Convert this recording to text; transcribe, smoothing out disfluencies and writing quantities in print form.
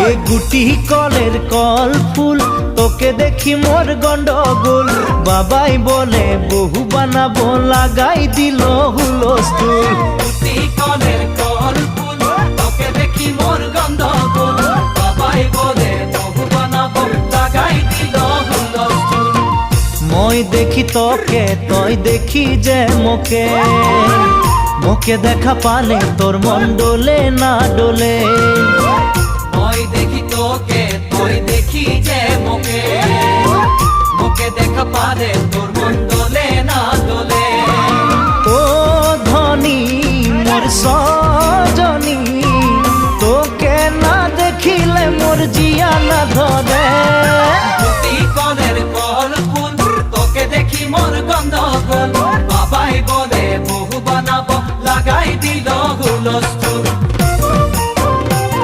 এ গুটি কলের কল ফুল তোকে দেখি মোর গন্ডগোল বাবাই বলে বহু বানাবো লাগাই দিল হুলস্থুল গুটি কলের কল ফুল তোকে দেখি মোর গন্ডগোল বাবাই বলে বহু বানাবো লাগাই দিল হুলস্থুল মই দেখি তোকে তই দেখি যে মোকে মোকে দেখা পানে তোর মন ডোলে না ডোলে মই দেখি তোকে তুই দেখি যে মোকে মোকে দেখা পারে তোর মন দোলে না দোলে ও ধনী মোর সজনী তোকে না দেখিলে মোর জিয়া না ধরে